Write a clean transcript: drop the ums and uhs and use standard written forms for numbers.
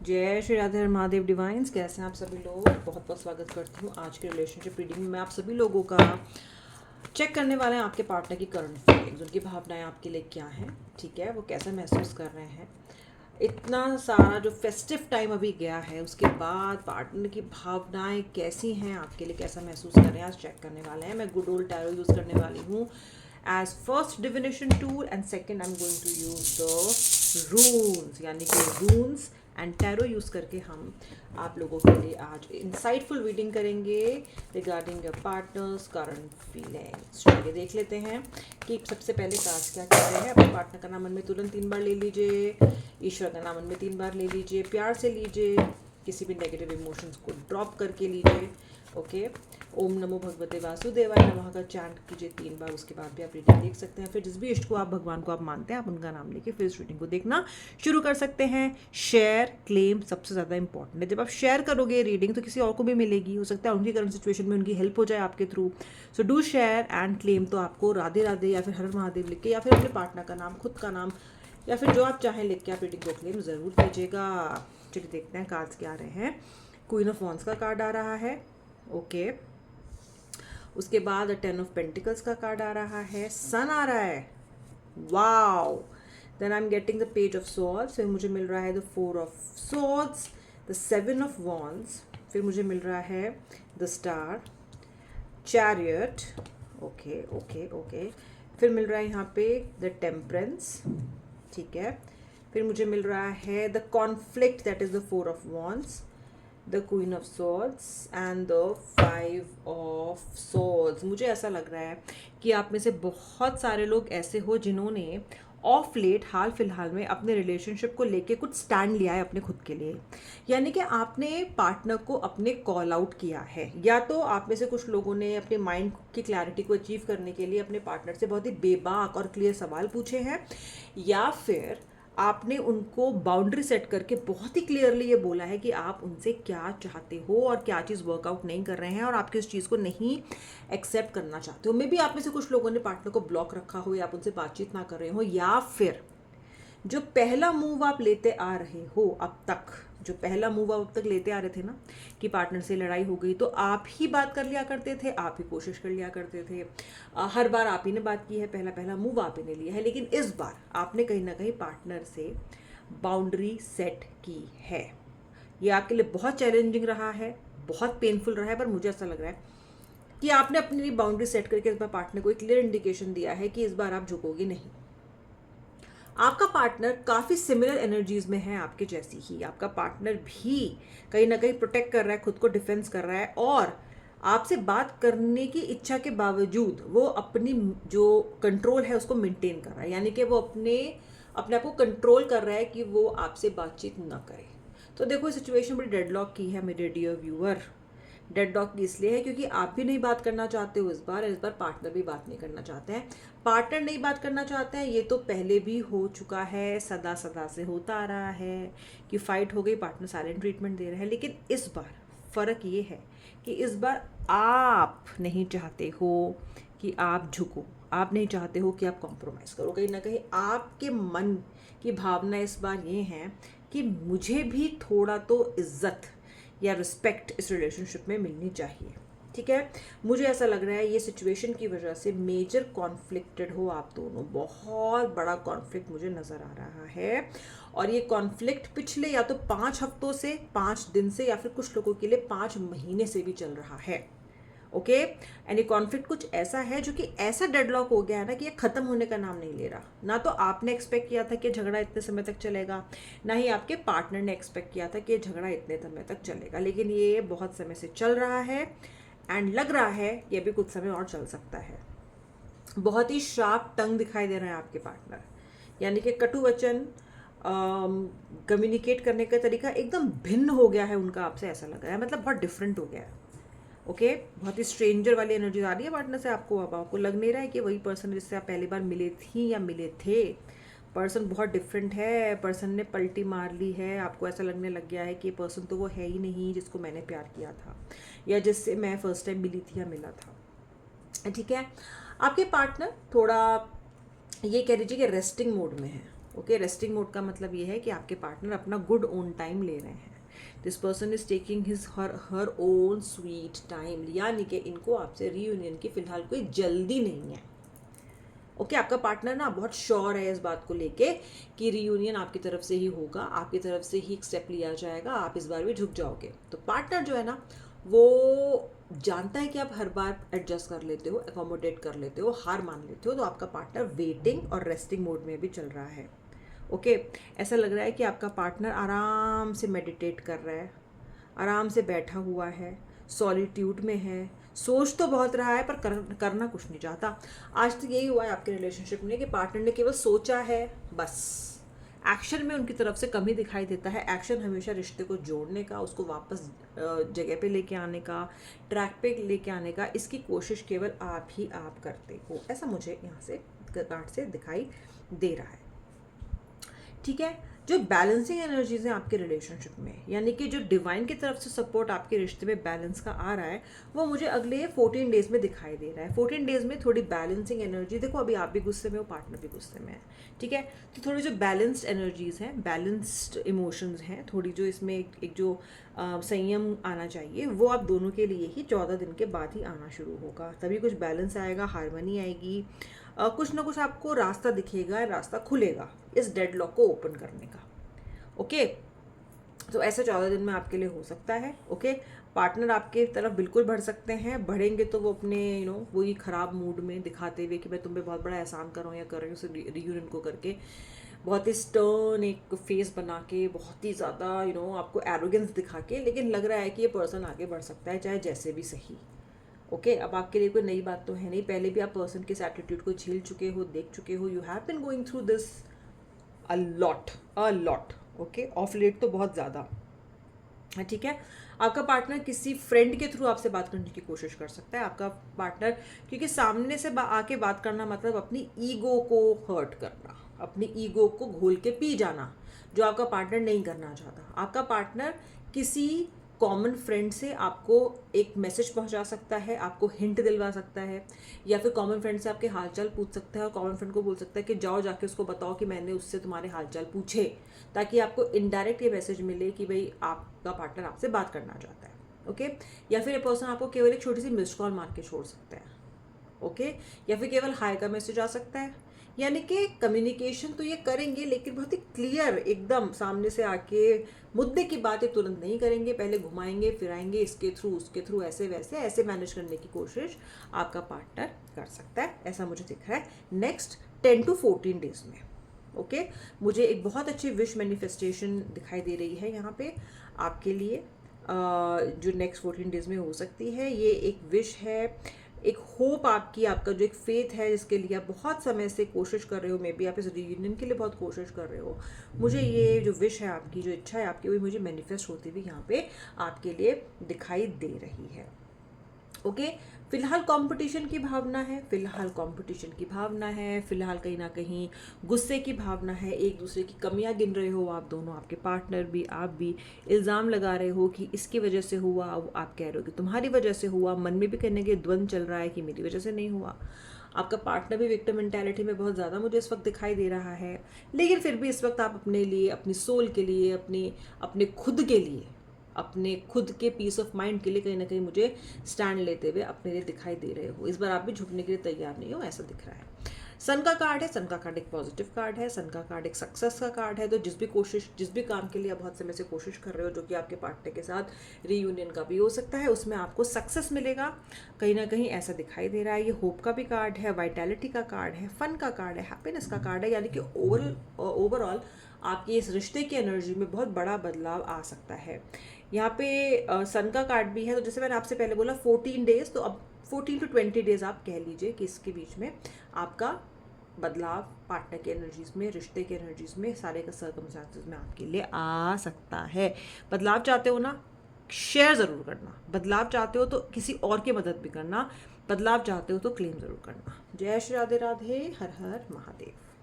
जय श्री राधे महादेव डिवाइन्स, कैसे हैं आप सभी लोग। बहुत बहुत स्वागत करती हूँ आज के रिलेशनशिप रीडिंग में। मैं आप सभी लोगों का चेक करने वाले हैं आपके पार्टनर की करंट फीलिंग्स, उनकी भावनाएं आपके लिए क्या हैं, ठीक है, वो कैसा महसूस कर रहे हैं। इतना सारा जो फेस्टिव टाइम अभी गया है उसके बाद पार्टनर की भावनाएं कैसी हैं आपके लिए, कैसा महसूस कर रहे हैं, आज चेक करने वाले हैं। मैं गुड ओल्ड टैरो यूज़ करने वाली हूँ as first divination tool and second I am going to use the runes, यानी कि रून्स एंड टैरो यूज़ करके हम आप लोगों के लिए आज इंसाइटफुल रीडिंग करेंगे regarding your partners current feelings. चलिए देख लेते हैं कि सबसे पहले कार्ड्स क्या कह रहे हैं। अपने पार्टनर का नाम मन में तुरंत 3 बार ले लीजिए, ईश्वर का नाम मन में 3 बार ले लीजिए, प्यार से लीजिए, किसी भी नेगेटिव इमोशंस को ड्रॉप करके लीजिए। ओके, ओम नमो भगवते वासुदेवाय नमः का चैंट कीजिए 3 बार, उसके बाद भी आप रीडिंग देख सकते हैं। फिर जिस भी इष्ट को आप भगवान को आप मानते हैं आप उनका नाम लेके फिर इस रीडिंग को देखना शुरू कर सकते हैं। शेयर क्लेम सबसे ज़्यादा इंपॉर्टेंट है। जब आप शेयर करोगे रीडिंग तो किसी और को भी मिलेगी, हो सकता है उनकी करंट सिचुएशन में उनकी हेल्प हो जाए आपके through. So do share and claim. तो आपको राधे राधे या फिर हर महादेव लिख के या फिर अपने पार्टनर का नाम, खुद का नाम या फिर जो आप चाहें लिख के आप रीडिंग को क्लेम ज़रूर कीजिएगा। चलिए देखते हैं कार्ड्स क्या आ रहे हैं। क्वीन ऑफ वॉन्ड्स का कार्ड आ रहा है। ओके, उसके बाद 10 ऑफ पेंटिकल्स का कार्ड आ रहा है, सन आ रहा है, wow. Then I am getting the page of swords, फिर मुझे मिल रहा है the 4 of swords, the 7 of wands, फिर मुझे मिल रहा है the star, chariot, okay okay okay, फिर मिल रहा है यहाँ पे द टेम्परेंस, ठीक है, फिर मुझे मिल रहा है the conflict that is the 4 of wands, the queen of swords and the 5 of swords. मुझे ऐसा लग रहा है कि आप में से बहुत सारे लोग ऐसे हो जिन्होंने ऑफ लेट हाल फिलहाल में अपने रिलेशनशिप को लेके कुछ स्टैंड लिया है अपने खुद के लिए, यानी कि आपने पार्टनर को अपने कॉल आउट किया है, या तो आप में से कुछ लोगों ने अपने माइंड की क्लैरिटी को अचीव करने के लिए अपने पार्टनर से बहुत ही बेबाक और क्लियर सवाल पूछे हैं, या फिर आपने उनको बाउंड्री सेट करके बहुत ही क्लियरली ये बोला है कि आप उनसे क्या चाहते हो और क्या चीज़ वर्कआउट नहीं कर रहे हैं और आप किस चीज़ को नहीं एक्सेप्ट करना चाहते हो। मे बी आप में से कुछ लोगों ने पार्टनर को ब्लॉक रखा हो या आप उनसे बातचीत ना कर रहे हो, या फिर जो पहला मूव आप लेते आ रहे हो अब तक, जो पहला मूव आप अब तक लेते आ रहे थे ना कि पार्टनर से लड़ाई हो गई तो आप ही बात कर लिया करते थे, आप ही कोशिश कर लिया करते थे, हर बार आप ही ने बात की है, पहला पहला मूव आप ही ने लिया है, लेकिन इस बार आपने कहीं ना कहीं पार्टनर से बाउंड्री सेट की है। ये आपके लिए बहुत चैलेंजिंग रहा है, बहुत पेनफुल रहा है, पर मुझे ऐसा लग रहा है कि आपने अपनी लिए बाउंड्री सेट करके इस बार पार्टनर को एक क्लियर इंडिकेशन दिया है कि इस बार आप झुकोगे नहीं। आपका पार्टनर काफ़ी सिमिलर एनर्जीज में है आपके जैसी ही। आपका पार्टनर भी कहीं ना कहीं प्रोटेक्ट कर रहा है, खुद को डिफेंस कर रहा है, और आपसे बात करने की इच्छा के बावजूद वो अपनी जो कंट्रोल है उसको मेंटेन कर रहा है, यानी कि वो अपने अपने आप को कंट्रोल कर रहा है कि वो आपसे बातचीत ना करे। तो देखो सिचुएशन बड़ी डेडलॉक की है मेरे डियर व्यूअर। डेडलॉक इसलिए है क्योंकि आप भी नहीं बात करना चाहते हो इस बार पार्टनर भी बात नहीं करना चाहते हैं। पार्टनर नहीं बात करना चाहते हैं, ये तो पहले भी हो चुका है, सदा सदा से होता आ रहा है कि फाइट हो गई, पार्टनर साइलेंट ट्रीटमेंट दे रहे हैं। लेकिन इस बार फ़र्क ये है कि इस बार आप नहीं चाहते हो कि आप झुको, आप नहीं चाहते हो कि आप कॉम्प्रोमाइज़ करो। कहीं ना कहीं आपके मन की भावना इस बार ये है कि मुझे भी थोड़ा तो इज्जत या रिस्पेक्ट इस रिलेशनशिप में मिलनी चाहिए, ठीक है। मुझे ऐसा लग रहा है ये सिचुएशन की वजह से मेजर कॉन्फ्लिक्टेड हो आप दोनों, बहुत बड़ा कॉन्फ्लिक्ट मुझे नज़र आ रहा है। और ये कॉन्फ्लिक्ट पिछले या तो 5 हफ्तों से, 5 दिन से, या फिर कुछ लोगों के लिए 5 महीने से भी चल रहा है। ओके, एंड ये कॉन्फ्लिक्ट कुछ ऐसा है जो कि ऐसा डेडलॉक हो गया है ना कि ये ख़त्म होने का नाम नहीं ले रहा। ना तो आपने एक्सपेक्ट किया था कि झगड़ा इतने समय तक चलेगा, ना ही आपके पार्टनर ने एक्सपेक्ट किया था कि ये झगड़ा इतने समय तक चलेगा, लेकिन ये बहुत समय से चल रहा है एंड लग रहा है ये भी कुछ समय और चल सकता है। बहुत ही शार्प टंग दिखाई दे रहा है आपके पार्टनर, यानी कि कटु वचन, कम्युनिकेट करने का तरीका एकदम भिन्न हो गया है उनका आपसे, ऐसा लग रहा है, मतलब बहुत डिफरेंट हो गया है। ओके, बहुत ही स्ट्रेंजर वाली एनर्जी आ रही है पार्टनर से आपको। अब आपको लग नहीं रहा है कि वही पर्सन जिससे आप पहली बार मिले थी या मिले थे। पर्सन बहुत डिफरेंट है, पर्सन ने पलटी मार ली है, आपको ऐसा लगने लग गया है कि ये पर्सन तो वो है ही नहीं जिसको मैंने प्यार किया था या जिससे मैं फर्स्ट टाइम मिली थी या मिला था, ठीक है। आपके पार्टनर थोड़ा ये कह लीजिए कि रेस्टिंग मोड में है। ओके, रेस्टिंग मोड का मतलब ये है कि आपके पार्टनर अपना गुड ओन टाइम ले रहे हैं। This person is taking his her own sweet time, यानी कि इनको आपसे रीयूनियन की फिलहाल कोई जल्दी नहीं है। ओके, आपका पार्टनर ना बहुत श्योर है इस बात को लेके कि रीयूनियन आपकी तरफ से ही होगा, आपकी तरफ से ही एक स्टेप लिया जाएगा, आप इस बार भी झुक जाओगे। तो पार्टनर जो है ना वो जानता है कि आप हर बार एडजस्ट कर लेते हो, अकोमोडेट कर लेते हो, हार मान लेते हो। तो आपका पार्टनर वेटिंग और रेस्टिंग मोड में भी चल रहा है। ओके, ऐसा लग रहा है कि आपका पार्टनर आराम से मेडिटेट कर रहा है, आराम से बैठा हुआ है, सॉलिट्यूड में है, सोच तो बहुत रहा है पर करना कुछ नहीं चाहता। आज तक यही हुआ है आपके रिलेशनशिप में कि पार्टनर ने केवल सोचा है बस, एक्शन में उनकी तरफ से कमी दिखाई देता है। एक्शन हमेशा रिश्ते को जोड़ने का, उसको वापस जगह पे लेके आने का, ट्रैक पे लेके आने का, इसकी कोशिश केवल आप ही आप करते हो, ऐसा मुझे यहाँ से कार्ड से दिखाई दे रहा है। ठीक है, जो बैलेंसिंग एनर्जीज हैं आपके रिलेशनशिप में, यानी कि जो डिवाइन की तरफ से सपोर्ट आपके रिश्ते में बैलेंस का आ रहा है, वो मुझे अगले 14 डेज में दिखाई दे रहा है। 14 डेज में थोड़ी बैलेंसिंग एनर्जी, देखो अभी आप भी गुस्से में हो, पार्टनर भी गुस्से में है, ठीक है, तो थोड़ी जो बैलेंस्ड एनर्जीज हैं, बैलेंस्ड इमोशंस हैं, थोड़ी जो इसमें एक जो संयम आना चाहिए, वो आप दोनों के लिए ही 14 दिन के बाद ही आना शुरू होगा। तभी कुछ बैलेंस आएगा, हारमनी आएगी, कुछ ना कुछ आपको रास्ता दिखेगा, रास्ता खुलेगा इस डेडलॉक को ओपन करने का। ओके, तो ऐसे 14 दिन में आपके लिए हो सकता है। ओके, पार्टनर आपके तरफ बिल्कुल बढ़ सकते हैं, बढ़ेंगे तो वो अपने वही ख़राब मूड में दिखाते हुए कि मैं तुम पे बहुत बड़ा एहसान कर रहा हूँ या कर रही हूँ, उसे रीयूनियन को करके बहुत ही स्टर्न एक फेस बना के, बहुत ही ज़्यादा आपको एरोगेंस दिखा के, लेकिन लग रहा है कि ये पर्सन आगे बढ़ सकता है चाहे जैसे भी सही। ओके, अब आपके लिए कोई नई बात तो है नहीं, पहले भी आप पर्सन के एटीट्यूड को झेल चुके हो, देख चुके हो, you have been going through this a lot. Okay, of late तो बहुत ज़्यादा, ठीक है। आपका पार्टनर किसी फ्रेंड के थ्रू आपसे बात करने की कोशिश कर सकता है। आपका पार्टनर, क्योंकि सामने से आके बात करना मतलब अपनी ईगो को हर्ट करना, अपनी ईगो को घोल के पी जाना, जो आपका पार्टनर नहीं करना चाहता। आपका पार्टनर किसी कॉमन फ्रेंड से आपको एक मैसेज पहुंचा सकता है, आपको हिंट दिलवा सकता है, या फिर कॉमन फ्रेंड से आपके हालचाल पूछ सकता है और कॉमन फ्रेंड को बोल सकता है कि जाओ जाके उसको बताओ कि मैंने उससे तुम्हारे हालचाल पूछे, ताकि आपको इनडायरेक्ट ये मैसेज मिले कि भाई आपका पार्टनर आपसे बात करना चाहता है। ओके, या फिर ये पर्सन आपको केवल एक छोटी सी मिस्ड कॉल मार के छोड़ सकता है। ओके, या फिर केवल हाय का मैसेज आ सकता है, यानी कि कम्युनिकेशन तो ये करेंगे लेकिन बहुत ही क्लियर, एकदम सामने से आके मुद्दे की बातें तुरंत नहीं करेंगे, पहले घुमाएंगे फिराएंगे, इसके थ्रू उसके थ्रू, ऐसे वैसे ऐसे मैनेज करने की कोशिश आपका पार्टनर कर सकता है, ऐसा मुझे दिख रहा है नेक्स्ट 10 to 14 डेज में। ओके, मुझे एक बहुत अच्छी विश मैनिफेस्टेशन दिखाई दे रही है यहाँ पे आपके लिए, जो नेक्स्ट 14 डेज में हो सकती है। ये एक विश है, एक होप आपकी, आपका जो एक फेथ है जिसके लिए आप बहुत समय से कोशिश कर रहे हो, मे बी आप इस रीयूनियन के लिए बहुत कोशिश कर रहे हो। मुझे ये जो विश है आपकी, जो इच्छा है आपकी, वो मुझे मैनिफेस्ट होती हुई यहाँ पे आपके लिए दिखाई दे रही है। ओके, फिलहाल कंपटीशन की भावना है, फिलहाल कंपटीशन की भावना है, फिलहाल कहीं ना कहीं गुस्से की भावना है, एक दूसरे की कमियां गिन रहे हो आप दोनों, आपके पार्टनर भी आप भी, इल्ज़ाम लगा रहे हो कि इसकी वजह से हुआ, आप कह रहे हो कि तुम्हारी वजह से हुआ, मन में भी कहने के द्वंद चल रहा है कि मेरी वजह से नहीं हुआ। आपका पार्टनर भी विक्टिम मेंटालिटी में बहुत ज़्यादा मुझे इस वक्त दिखाई दे रहा है, लेकिन फिर भी इस वक्त आप अपने लिए, अपनी सोल के लिए, अपने खुद के लिए, अपने खुद के पीस ऑफ माइंड के लिए कहीं ना कहीं मुझे स्टैंड लेते हुए अपने लिए दिखाई दे रहे हो। इस बार आप भी झुकने के लिए तैयार नहीं हो, ऐसा दिख रहा है। सन का कार्ड है, सन का कार्ड एक पॉजिटिव कार्ड है, सन का कार्ड एक सक्सेस का कार्ड है। तो जिस भी काम के लिए आप बहुत समय से कोशिश कर रहे हो, जो कि आपके पार्टनर के साथ रीयूनियन का भी हो सकता है, उसमें आपको सक्सेस मिलेगा कहीं ना कहीं, ऐसा दिखाई दे रहा है। ये होप का भी कार्ड है, वाइटैलिटी का कार्ड है, फन का कार्ड है, हैप्पीनेस का कार्ड है, यानी कि ओवरऑल आपकी इस रिश्ते की एनर्जी में बहुत बड़ा बदलाव आ सकता है। यहाँ पे सन का कार्ड भी है, तो जैसे मैंने आपसे पहले बोला 14 डेज, तो अब 14 to 20 डेज आप कह लीजिए कि इसके बीच में आपका बदलाव पार्टनर के एनर्जीज में, रिश्ते के एनर्जीज में, सारे का सर्कमस्टेंसेस में आपके लिए आ सकता है। बदलाव चाहते हो ना, शेयर ज़रूर करना। बदलाव चाहते हो तो किसी और की मदद भी करना। बदलाव चाहते हो तो क्लेम ज़रूर करना। जय श्री राधे राधे, हर हर महादेव।